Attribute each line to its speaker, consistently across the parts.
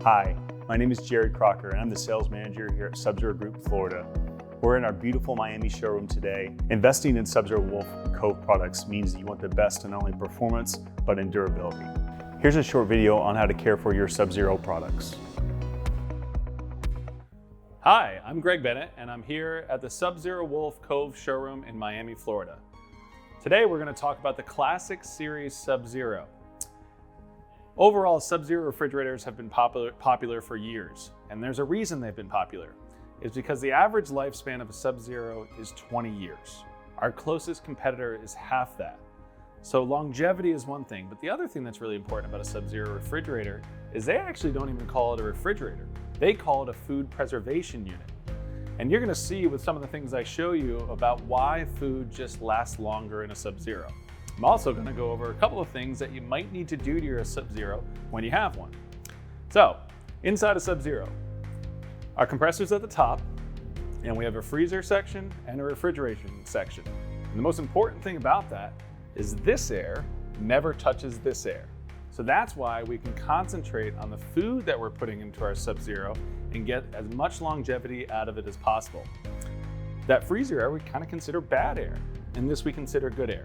Speaker 1: Hi, my name is Jared Crocker and I'm the sales manager here at Sub-Zero Group Florida. We're in our beautiful Miami showroom today. Investing in Sub-Zero Wolf Cove products means that you want the best in not only performance, but in durability. Here's a short video on how to care for your Sub-Zero products.
Speaker 2: Hi, I'm Greg Bennett and I'm here at the Sub-Zero Wolf Cove showroom in Miami, Florida. Today we're going to talk about the Classic Series Sub-Zero. Overall, Sub-Zero refrigerators have been popular for years, and there's a reason they've been popular. It's because the average lifespan of a Sub-Zero is 20 years. Our closest competitor is half that. So longevity is one thing, but the other thing that's really important about a Sub-Zero refrigerator is they actually don't even call it a refrigerator. They call it a food preservation unit. And you're gonna see with some of the things I show you about why food just lasts longer in a Sub-Zero. I'm also gonna go over a couple of things that you might need to do to your Sub-Zero when you have one. So, inside a Sub-Zero, our compressor's at the top, and we have a freezer section and a refrigeration section. And the most important thing about that is this air never touches this air. So that's why we can concentrate on the food that we're putting into our Sub-Zero and get as much longevity out of it as possible. That freezer air we kind of consider bad air, and this we consider good air.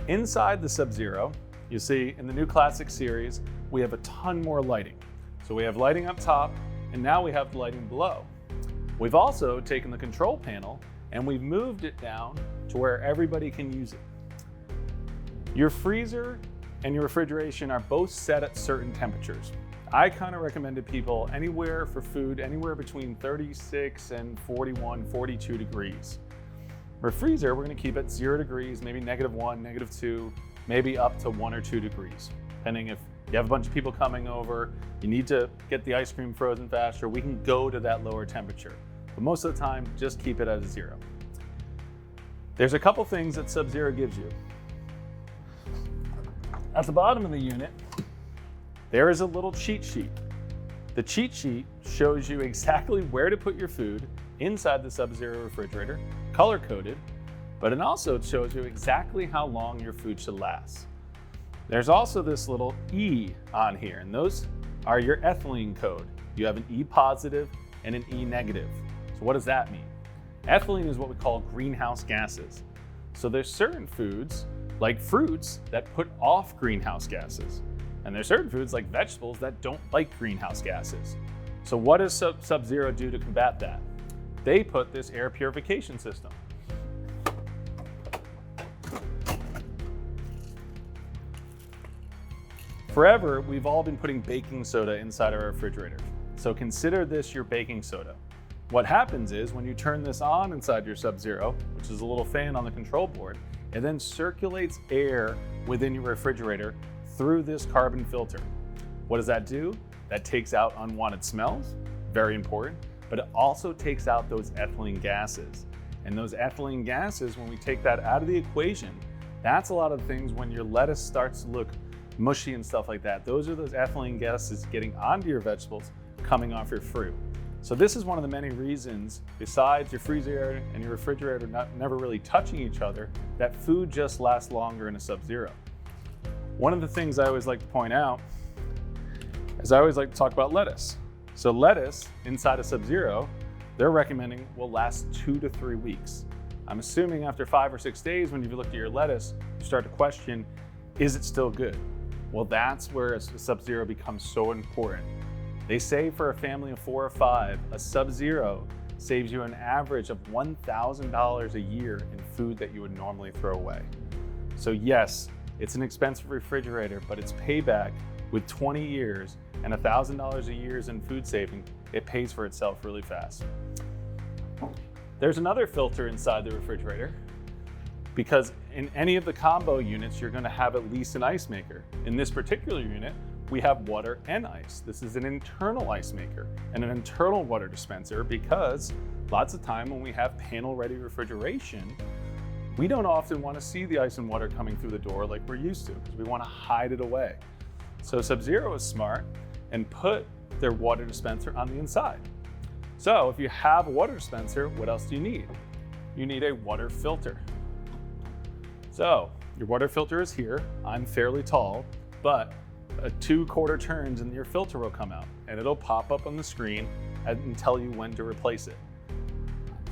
Speaker 2: Inside the Sub-Zero, you see in the new Classic Series, we have a ton more lighting. So we have lighting up top, and now we have the lighting below. We've also taken the control panel and we've moved it down to where everybody can use it. Your freezer and your refrigeration are both set at certain temperatures. I kind of recommended people anywhere for food, anywhere between 36 and 41, 42 degrees. For freezer, we're gonna keep it 0 degrees, maybe -1, -2, maybe up to 1 or 2 degrees. Depending if you have a bunch of people coming over, you need to get the ice cream frozen faster, we can go to that lower temperature. But most of the time, just keep it at a 0. There's a couple things that Sub-Zero gives you. At the bottom of the unit, there is a little cheat sheet. The cheat sheet shows you exactly where to put your food inside the Sub-Zero refrigerator, color-coded, but it also shows you exactly how long your food should last. There's also this little E on here, and those are your ethylene code. You have an E positive and an E negative. So what does that mean? Ethylene is what we call greenhouse gases. So there's certain foods, like fruits, that put off greenhouse gases. And there's certain foods, like vegetables, that don't like greenhouse gases. So what does Sub-Zero do to combat that? They put this air purification system. Forever, we've all been putting baking soda inside our refrigerator. So consider this your baking soda. What happens is when you turn this on inside your Sub-Zero, which is a little fan on the control board, it then circulates air within your refrigerator through this carbon filter. What does that do? That takes out unwanted smells, very important, but it also takes out those ethylene gases. And those ethylene gases, when we take that out of the equation, that's a lot of things when your lettuce starts to look mushy and stuff like that. Those are those ethylene gases getting onto your vegetables, coming off your fruit. So this is one of the many reasons, besides your freezer and your refrigerator never really touching each other, that food just lasts longer in a Sub-Zero. One of the things I always like to point out is I always like to talk about lettuce. So lettuce inside a Sub-Zero, they're recommending will last 2 to 3 weeks. I'm assuming after 5 or 6 days, when you've looked at your lettuce, you start to question, is it still good? Well, that's where a Sub-Zero becomes so important. They say for a family of 4 or 5, a Sub-Zero saves you an average of $1,000 a year in food that you would normally throw away. So yes, it's an expensive refrigerator, but it's payback with 20 years and $1,000 a year in food saving. It pays for itself really fast. There's another filter inside the refrigerator because in any of the combo units, you're gonna have at least an ice maker. In this particular unit, we have water and ice. This is an internal ice maker and an internal water dispenser because lots of time when we have panel-ready refrigeration, we don't often want to see the ice and water coming through the door like we're used to because we want to hide it away. So Sub-Zero is smart and put their water dispenser on the inside. So if you have a water dispenser, what else do you need? You need a water filter. So your water filter is here. I'm fairly tall, but 2 quarter turns and your filter will come out and it'll pop up on the screen and tell you when to replace it.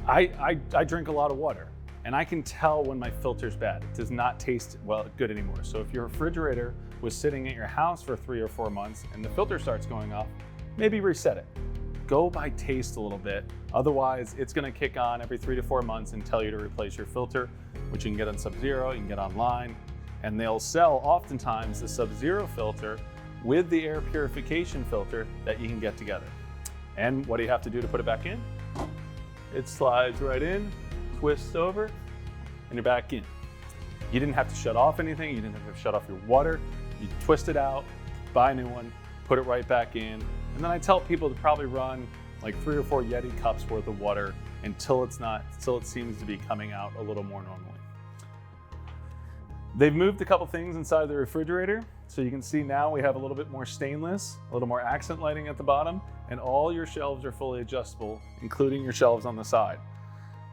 Speaker 2: I drink a lot of water and I can tell when my filter's bad. It does not taste good anymore. So if your refrigerator was sitting at your house for 3 or 4 months and the filter starts going off, maybe reset it. Go by taste a little bit. Otherwise, it's gonna kick on every 3 to 4 months and tell you to replace your filter, which you can get on Sub-Zero, you can get online, and they'll sell oftentimes the Sub-Zero filter with the air purification filter that you can get together. And what do you have to do to put it back in? It slides right in, twists over, and you're back in. You didn't have to shut off anything, you didn't have to shut off your water. You twist it out, buy a new one, put it right back in. And then I tell people to probably run like 3 or 4 Yeti cups worth of water until it seems to be coming out a little more normally. They've moved a couple things inside the refrigerator. So you can see now we have a little bit more stainless, a little more accent lighting at the bottom, and all your shelves are fully adjustable, including your shelves on the side.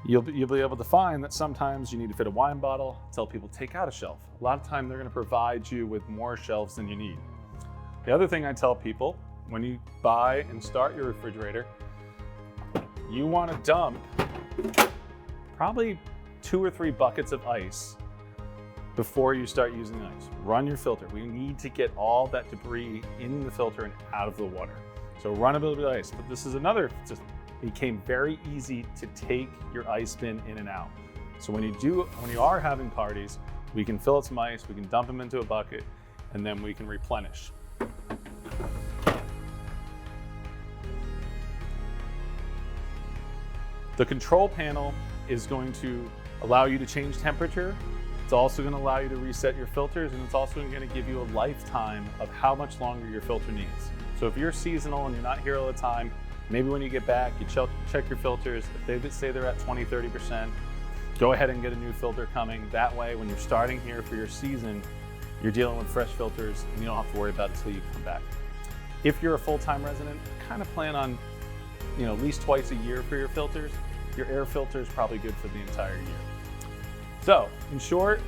Speaker 2: You'll be able to find that sometimes you need to fit a wine bottle. Tell people take out a shelf. A lot of time they're gonna provide you with more shelves than you need. The other thing I tell people, when you buy and start your refrigerator, you wanna dump probably 2 or 3 buckets of ice before you start using the ice. Run your filter. We need to get all that debris in the filter and out of the water. So run a little bit of ice. But this is just became very easy to take your ice bin in and out. So when you are having parties, we can fill up some ice, we can dump them into a bucket, and then we can replenish. The control panel is going to allow you to change temperature. It's also going to allow you to reset your filters, and it's also going to give you a lifetime of how much longer your filter needs. So if you're seasonal and you're not here all the time, maybe when you get back, you check your filters. If they say they're at 20-30%, go ahead and get a new filter coming. That way, when you're starting here for your season, you're dealing with fresh filters and you don't have to worry about it until you come back. If you're a full-time resident, kind of plan on at least twice a year for your filters. Your air filter is probably good for the entire year. So, in short,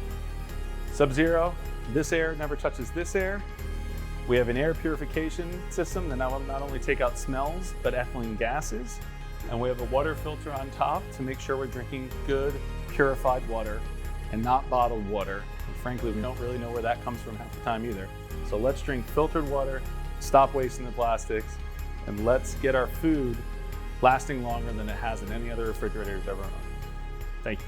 Speaker 2: Sub-Zero, this air never touches this air. We have an air purification system that will not only take out smells, but ethylene gases. And we have a water filter on top to make sure we're drinking good, purified water and not bottled water. And frankly, we don't really know where that comes from half the time either. So let's drink filtered water, stop wasting the plastics, and let's get our food lasting longer than it has in any other refrigerator you've ever owned. Thank you.